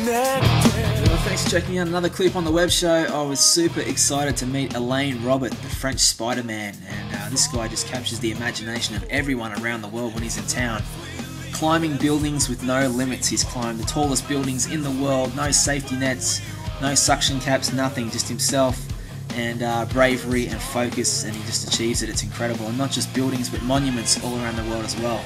Well, thanks for checking out another clip on the web show. I was super excited to meet Alain Robert, the French Spiderman, and this guy just captures the imagination of everyone around the world when he's in town. Climbing buildings with no limits. He's climbed the tallest buildings in the world, no safety nets, no suction caps, nothing, just himself and bravery and focus, and he just achieves it. It's incredible. And not just buildings but monuments all around the world as well.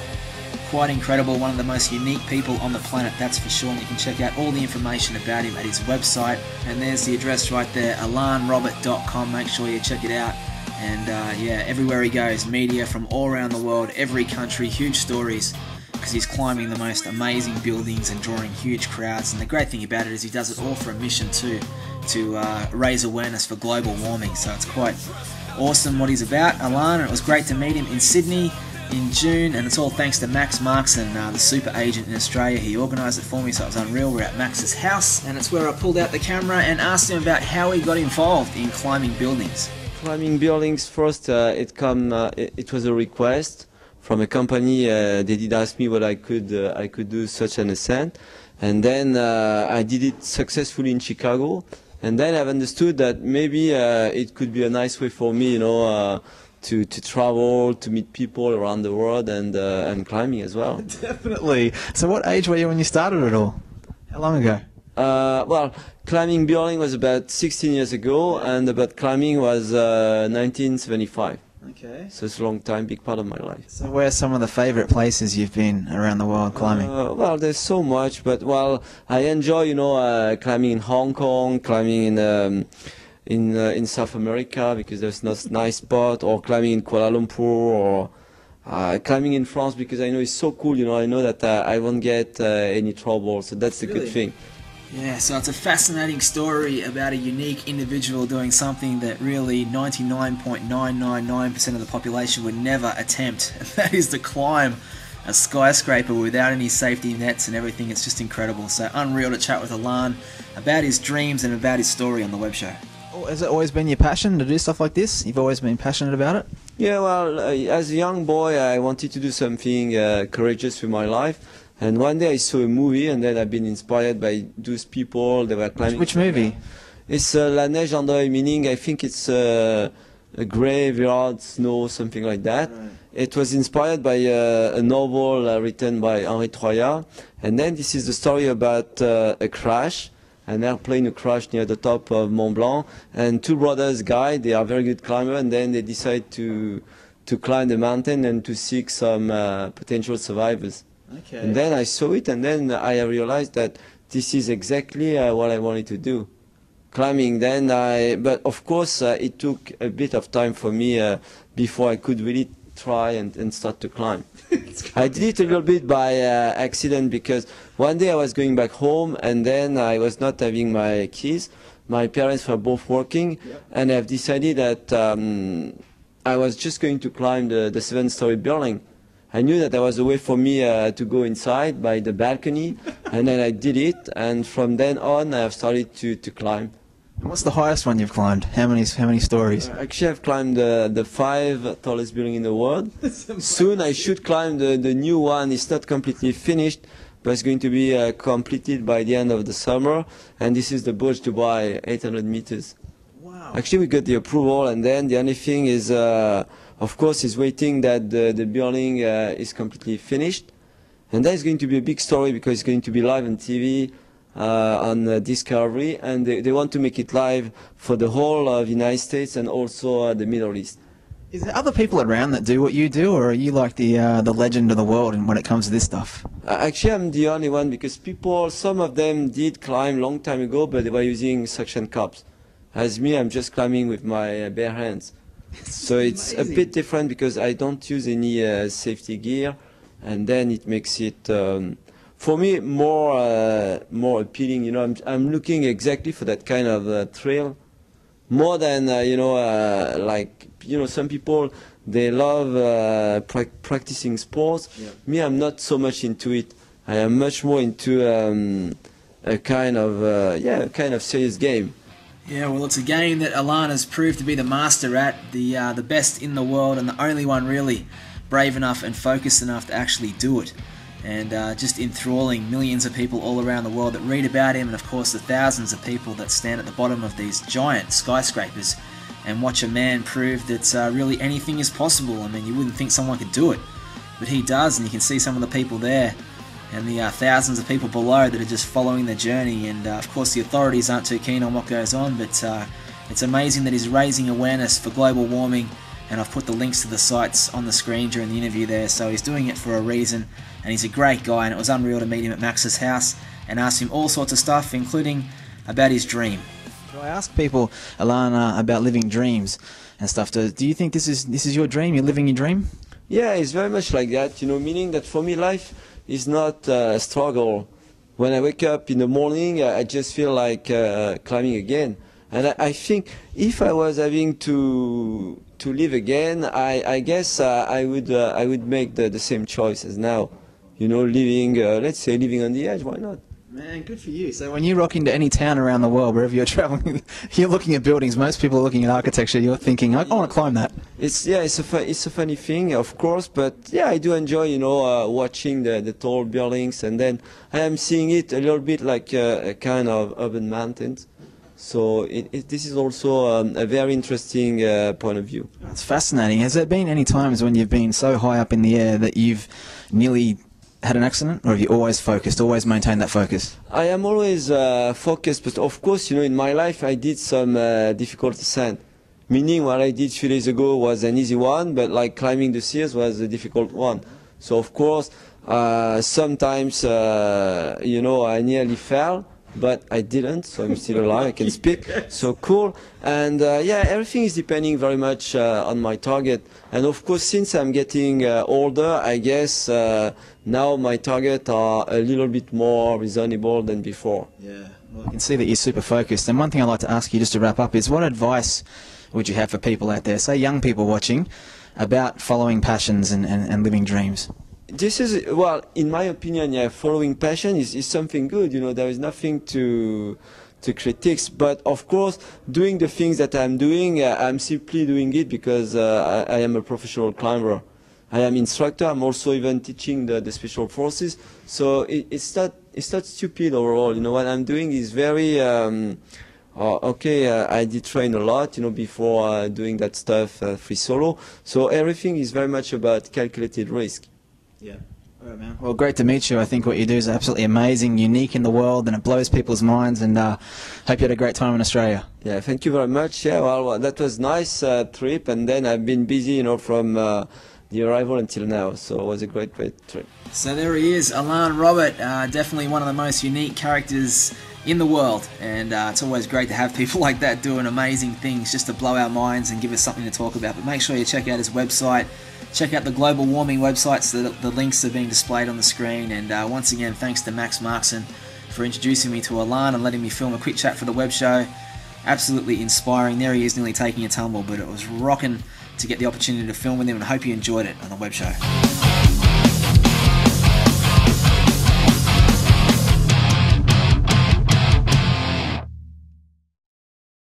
Quite incredible, one of the most unique people on the planet, that's for sure. And you can check out all the information about him at his website, and there's the address right there, alainrobert.com. make sure you check it out. And yeah, everywhere he goes, media from all around the world, every country, huge stories, because he's climbing the most amazing buildings and drawing huge crowds. And the great thing about it is he does it all for a mission too, to raise awareness for global warming. So it's quite awesome what he's about, Alain, and it was great to meet him in Sydney in June, and it's all thanks to Max Markson, the super agent in Australia. He organised it for me, so it was unreal. We're at Max's house, and it's where I pulled out the camera and asked him about how he got involved in climbing buildings. Climbing buildings, first it was a request from a company. They did ask me what I could do such an ascent, and then I did it successfully in Chicago, and then I've understood that maybe it could be a nice way for me, to travel, to meet people around the world, and climbing as well. Definitely. So what age were you when you started it all? How long ago? Well, climbing building was about 16 years ago, and about climbing was 1975. Okay. So it's a long time, big part of my life. So where's some of the favourite places you've been around the world climbing? Well, there's so much, but well, I enjoy, climbing in Hong Kong, climbing in South America because there's no nice spot, or climbing in Kuala Lumpur, or climbing in France because I know it's so cool. I know that I won't get any trouble, so that's the good thing. Yeah, so it's a fascinating story about a unique individual doing something that really 99.999% of the population would never attempt, and that is to climb a skyscraper without any safety nets and everything. It's just incredible. So unreal to chat with Alain about his dreams and about his story on the web show. Has it always been your passion to do stuff like this? You've always been passionate about it? Yeah, well, as a young boy, I wanted to do something courageous with my life. And one day I saw a movie, and then I've been inspired by those people. They were climbing. Which movie? It's La Neige Andouille, meaning I think it's a graveyard, snow, something like that. Right. It was inspired by a novel written by Henri Troyat. And then this is the story about a crash. An airplane crash near the top of Mont Blanc, and two brothers guide. They are very good climbers, and then they decide to climb the mountain and to seek some potential survivors. Okay. And then I saw it, and then I realized that this is exactly what I wanted to do, climbing. But of course it took a bit of time for me before I could really try and start to climb. I did it a little bit by accident, because one day I was going back home, and then I was not having my keys. My parents were both working, and I've decided that I was just going to climb the 7-story building. I knew that there was a way for me to go inside by the balcony, and then I did it, and from then on I've started to climb. What's the highest one you've climbed? How many stories? Actually, I've climbed the 5 tallest building in the world. Soon I should climb the new one. It's not completely finished, but it's going to be completed by the end of the summer. And this is the Burj Dubai, 800 meters. Wow. Actually, we got the approval, and then the only thing is, of course, is waiting that the building is completely finished. And that is going to be a big story, because it's going to be live on TV. On Discovery, and they want to make it live for the whole of the United States and also the Middle East. Is there other people around that do what you do, or are you like the legend of the world when it comes to this stuff? Actually, I'm the only one, because some of them did climb long time ago, but they were using suction cups. As me, I'm just climbing with my bare hands. So it's a bit different, because I don't use any safety gear, and then it makes it for me more appealing. I'm looking exactly for that kind of thrill, more than some people, they love practicing sports. Yeah. Me, I'm not so much into it. I am much more into a kind of serious game. Yeah, well, it's a game that Alain has proved to be the master at, the best in the world, and the only one really brave enough and focused enough to actually do it. and just enthralling millions of people all around the world that read about him, and of course the thousands of people that stand at the bottom of these giant skyscrapers and watch a man prove that really anything is possible. I mean, you wouldn't think someone could do it, but he does, and you can see some of the people there and the thousands of people below that are just following the journey. And of course the authorities aren't too keen on what goes on, but it's amazing that he's raising awareness for global warming, and I've put the links to the sites on the screen during the interview there. So he's doing it for a reason, and he's a great guy, and it was unreal to meet him at Max's house and ask him all sorts of stuff, including about his dream. So I ask people, Alain, about living dreams and stuff. Do you think this is your dream? You're living your dream? Yeah, it's very much like that, meaning that for me life is not a struggle. When I wake up in the morning, I just feel like climbing again. And I think if I was having to live again, I guess I would make the same choice as now. Living, let's say, living on the edge. Why not? Man, good for you. So when you rock into any town around the world, wherever you're traveling, you're looking at buildings. Most people are looking at architecture. You're thinking, I want to climb that. It's a funny thing, of course, but yeah, I do enjoy, watching the tall buildings, and then I am seeing it a little bit like a kind of urban mountains. So this is also a very interesting point of view. It's fascinating. Has there been any times when you've been so high up in the air that you've nearly had an accident, or have you always focused, always maintained that focus? I am always focused, but of course, in my life I did some difficult descent. Meaning what I did 3 days ago was an easy one, but like climbing the stairs was a difficult one. So of course, sometimes, I nearly fell, but I didn't, so I'm still alive, I can speak, so cool. And yeah, everything is depending very much on my target. And of course, since I'm getting older, I guess now my targets are a little bit more reasonable than before. Yeah, well, I can see that you're super focused. And one thing I'd like to ask you just to wrap up is, what advice would you have for people out there, say young people watching, about following passions and living dreams? This is, well, in my opinion, yeah, following passion is something good. There is nothing to critique. But of course, doing the things that I'm doing, I'm simply doing it because I am a professional climber. I am instructor. I'm also even teaching the special forces. So it's not stupid overall. What I'm doing is very okay. I did train a lot, before doing that stuff free solo. So everything is very much about calculated risk. Yeah. All right, man. Well, great to meet you. I think what you do is absolutely amazing, unique in the world, and it blows people's minds. And hope you had a great time in Australia. Yeah, thank you very much. Yeah, well, that was a nice trip, and then I've been busy, from the arrival until now. So it was a great trip. So there he is, Alain Robert, definitely one of the most unique characters in the world, and it's always great to have people like that doing amazing things just to blow our minds and give us something to talk about. But make sure you check out his website. Check out the global warming websites. The links are being displayed on the screen. And once again, thanks to Max Markson for introducing me to Alain and letting me film a quick chat for the web show. Absolutely inspiring. There he is, nearly taking a tumble, but it was rocking to get the opportunity to film with him, and I hope you enjoyed it on the web show.